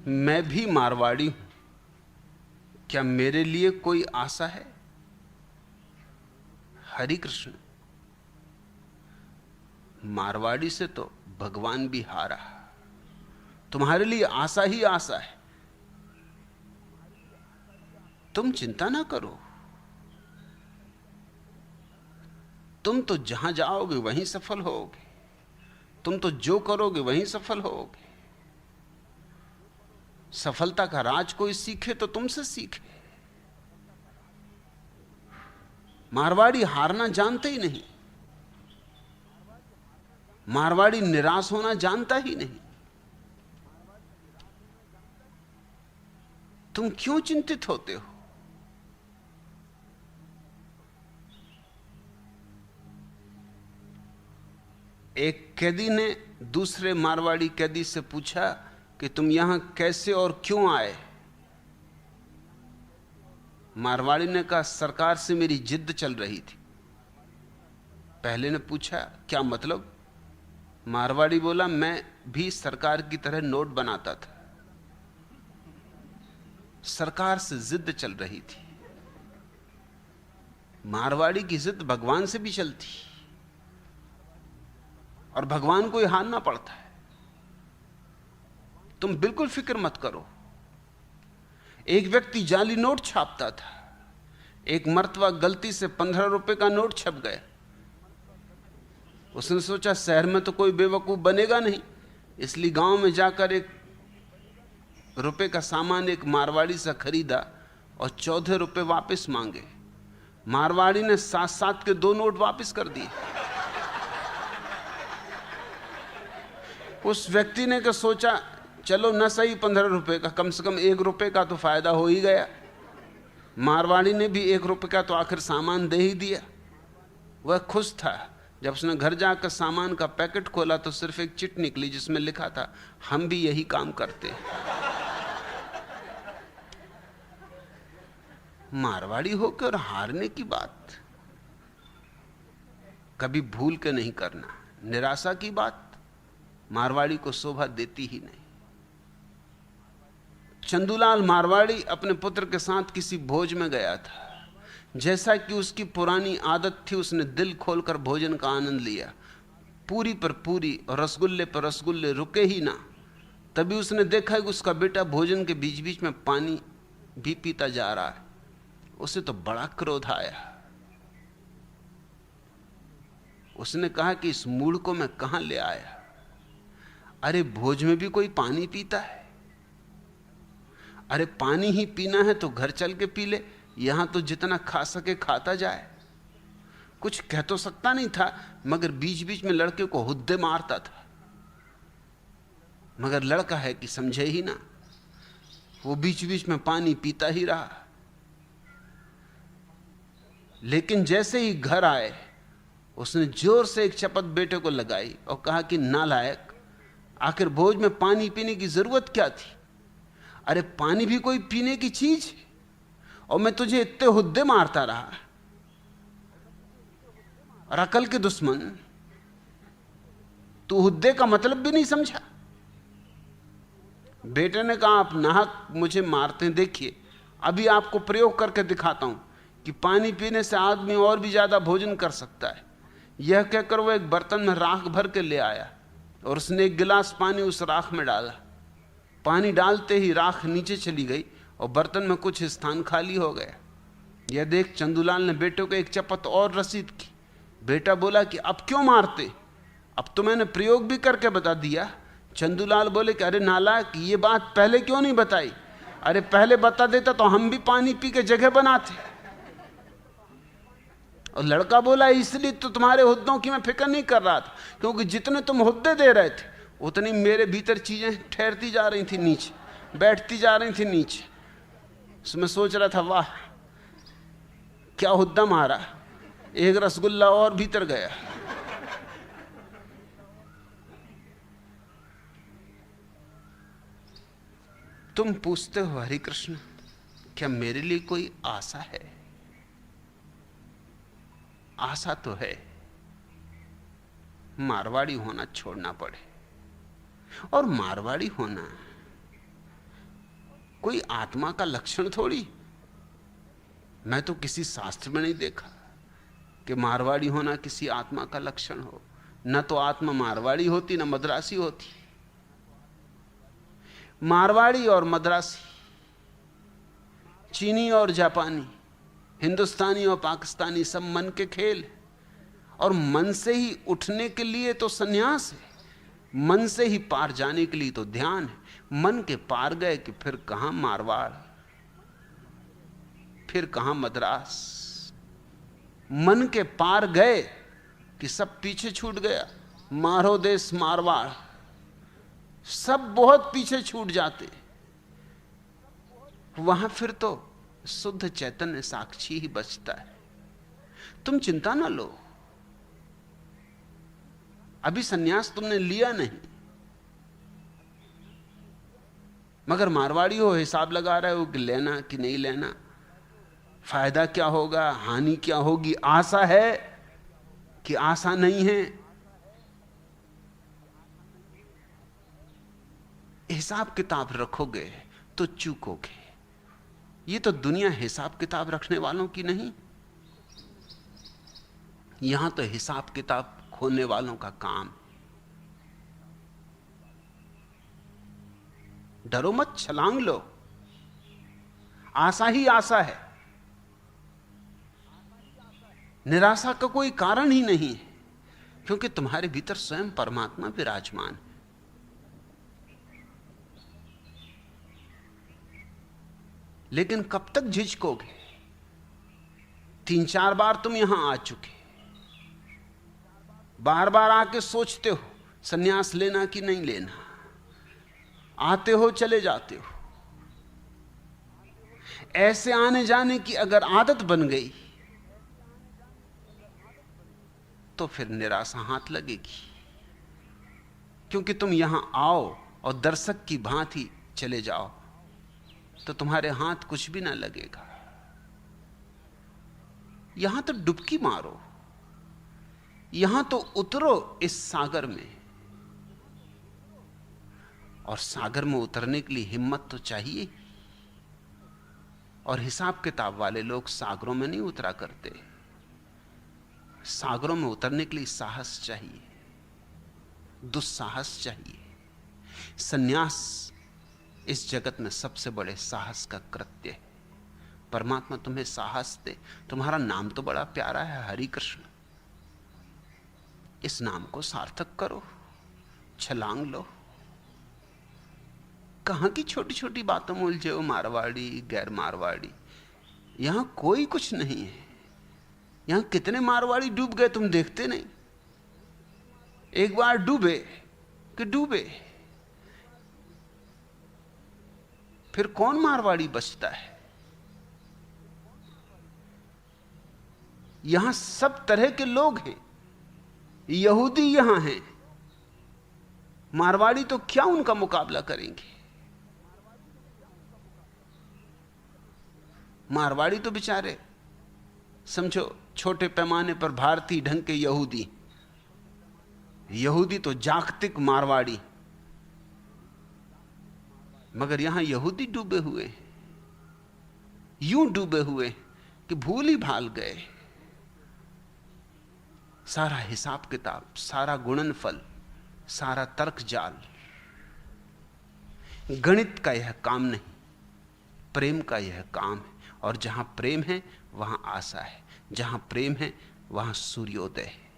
मैं भी मारवाड़ी हूं, क्या मेरे लिए कोई आशा है? हरि कृष्ण, मारवाड़ी से तो भगवान भी हारा। तुम्हारे लिए आशा ही आशा है। तुम चिंता ना करो, तुम तो जहां जाओगे वहीं सफल होगे। तुम तो जो करोगे वहीं सफल होगे। सफलता का राज कोई सीखे तो तुमसे सीखे। मारवाड़ी हारना जानते ही नहीं, मारवाड़ी निराश होना जानता ही नहीं। तुम क्यों चिंतित होते हो? एक कैदी ने दूसरे मारवाड़ी कैदी से पूछा कि तुम यहां कैसे और क्यों आए? मारवाड़ी ने कहा, सरकार से मेरी जिद चल रही थी। पहले ने पूछा, क्या मतलब? मारवाड़ी बोला, मैं भी सरकार की तरह नोट बनाता था, सरकार से जिद चल रही थी। मारवाड़ी की जिद भगवान से भी चलती, और भगवान को ही हारना पड़ता है। तुम बिल्कुल फिक्र मत करो। एक व्यक्ति जाली नोट छापता था, एक मर्तबा गलती से 15 रुपए का नोट छप गया। उसने सोचा शहर में तो कोई बेवकूफ बनेगा नहीं, इसलिए गांव में जाकर एक रुपए का सामान एक मारवाड़ी से खरीदा और 14 रुपए वापस मांगे। मारवाड़ी ने 7-7 के 2 नोट वापस कर दिए। उस व्यक्ति ने क्या सोचा, चलो न सही 15 रुपए का, कम से कम 1 रुपए का तो फायदा हो ही गया। मारवाड़ी ने भी 1 रुपए का तो आखिर सामान दे ही दिया। वह खुश था। जब उसने घर जाकर सामान का पैकेट खोला तो सिर्फ एक चिट निकली जिसमें लिखा था, हम भी यही काम करते हैं। मारवाड़ी होकर हारने की बात कभी भूल के नहीं करना। निराशा की बात मारवाड़ी को शोभा देती ही नहीं। चंदूलाल मारवाड़ी अपने पुत्र के साथ किसी भोज में गया था। जैसा कि उसकी पुरानी आदत थी, उसने दिल खोलकर भोजन का आनंद लिया। पूरी पर पूरी और रसगुल्ले पर रसगुल्ले रुके ही ना। तभी उसने देखा कि उसका बेटा भोजन के बीच बीच में पानी भी पीता जा रहा है। उसे तो बड़ा क्रोध आया। उसने कहा कि इस मूड को मैं कहां ले आया? अरे भोज में भी कोई पानी पीता है? अरे पानी ही पीना है तो घर चल के पी ले, यहां तो जितना खा सके खाता जाए। कुछ कह तो सकता नहीं था, मगर बीच बीच में लड़के को हुद्दे मारता था। मगर लड़का है कि समझे ही ना, वो बीच बीच में पानी पीता ही रहा। लेकिन जैसे ही घर आए, उसने जोर से एक चपत बेटे को लगाई और कहा कि नालायक, आखिर भोज में पानी पीने की जरूरत क्या थी? अरे पानी भी कोई पीने की चीज है, और मैं तुझे इतने हुद्दे मारता रहा। और अकल के दुश्मन, तू हुद्दे का मतलब भी नहीं समझा। बेटे ने कहा, आप नाहक मुझे मारते हैं, देखिए अभी आपको प्रयोग करके दिखाता हूं कि पानी पीने से आदमी और भी ज्यादा भोजन कर सकता है। यह कहकर वो एक बर्तन में राख भर के ले आया और उसने एक गिलास पानी उस राख में डाला। पानी डालते ही राख नीचे चली गई और बर्तन में कुछ स्थान खाली हो गया। यह देख चंदूलाल ने बेटे को एक चपत और रसीद की। बेटा बोला कि अब क्यों मारते? अब तो मैंने प्रयोग भी करके बता दिया। चंदूलाल बोले कि अरे नालायक, ये बात पहले क्यों नहीं बताई? अरे पहले बता देता तो हम भी पानी पी के जगह बनाते। और लड़का बोला, इसलिए तो तुम्हारे हुद्दों की मैं फिक्र नहीं कर रहा था, क्योंकि जितने तुम हुद्दे दे रहे थे उतनी मेरे भीतर चीजें ठहरती जा रही थी नीचे, बैठती जा रही थी नीचे। उसमें सोच रहा था, वाह क्या हुद्दा मारा, एक रसगुल्ला और भीतर गया। तुम पूछते हो, हरि कृष्ण, क्या मेरे लिए कोई आशा है? आशा तो है, मारवाड़ी होना छोड़ना पड़े। और मारवाड़ी होना कोई आत्मा का लक्षण थोड़ी। मैं तो किसी शास्त्र में नहीं देखा कि मारवाड़ी होना किसी आत्मा का लक्षण हो। न तो आत्मा मारवाड़ी होती न मद्रासी होती। मारवाड़ी और मद्रासी, चीनी और जापानी, हिंदुस्तानी और पाकिस्तानी सब मन के खेल। और मन से ही उठने के लिए तो संन्यास है, मन से ही पार जाने के लिए तो ध्यान है। मन के पार गए कि फिर कहां मारवाड़, फिर कहां मद्रास। मन के पार गए कि सब पीछे छूट गया। मारो देश मारवाड़, सब बहुत पीछे छूट जाते। वहां फिर तो शुद्ध चैतन्य साक्षी ही बचता है। तुम चिंता ना लो, अभी सन्यास तुमने लिया नहीं, मगर मारवाड़ी हो, हिसाब लगा रहे हो कि लेना कि नहीं लेना, फायदा क्या होगा, हानि क्या होगी, आशा है कि आशा नहीं है। हिसाब किताब रखोगे तो चूकोगे। ये तो दुनिया हिसाब किताब रखने वालों की नहीं, यहां तो हिसाब किताब खोने वालों का काम। डरो मत, छलांग लो। आशा ही आशा है, निराशा का कोई कारण ही नहीं है, क्योंकि तुम्हारे भीतर स्वयं परमात्मा विराजमान है। लेकिन कब तक झिझकोगे? 3-4 बार तुम यहां आ चुके, बार बार आके सोचते हो सन्यास लेना कि नहीं लेना, आते हो चले जाते हो। ऐसे आने जाने की अगर आदत बन गई तो फिर निराशा हाथ लगेगी, क्योंकि तुम यहां आओ और दर्शक की भांति चले जाओ तो तुम्हारे हाथ कुछ भी ना लगेगा। यहां तो डुबकी मारो, यहां तो उतरो इस सागर में। और सागर में उतरने के लिए हिम्मत तो चाहिए। और हिसाब किताब वाले लोग सागरों में नहीं उतरा करते, सागरों में उतरने के लिए साहस चाहिए, दुस्साहस चाहिए। सन्यास इस जगत में सबसे बड़े साहस का कृत्य है। परमात्मा तुम्हें साहस दे। तुम्हारा नाम तो बड़ा प्यारा है, हरि कृष्ण। इस नाम को सार्थक करो, छलांग लो। कहां की छोटी छोटी बातों में उलझे हो, मारवाड़ी गैर मारवाड़ी। यहां कोई कुछ नहीं है। यहां कितने मारवाड़ी डूब गए तुम देखते नहीं। एक बार डूबे कि डूबे, फिर कौन मारवाड़ी बचता है? यहां सब तरह के लोग हैं। यहूदी यहां हैं, मारवाड़ी तो क्या उनका मुकाबला करेंगे? मारवाड़ी तो बेचारे समझो छोटे पैमाने पर भारतीय ढंग के यहूदी। यहूदी तो जागतिक मारवाड़ी। मगर यहां यहूदी डूबे हुए, यूं डूबे हुए कि भूल ही भाल गए सारा हिसाब किताब, सारा गुणनफल, सारा तर्क जाल। गणित का यह काम नहीं, प्रेम का यह काम है। और जहां प्रेम है वहां आशा है, जहां प्रेम है वहां सूर्योदय है।